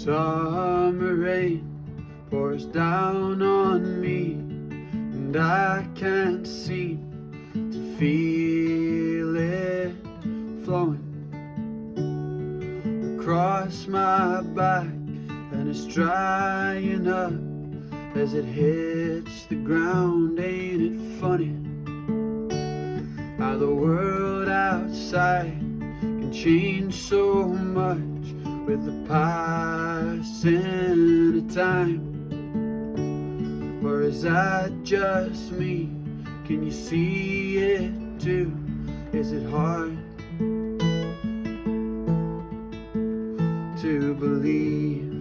Summer rain pours down on me, and I can't seem to feel it flowing across my back, and it's drying up as it hits the ground. Ain't it funny how the world outside can change so much with the passing of time? Or is that just me? Can you see it too? Is it hard to believe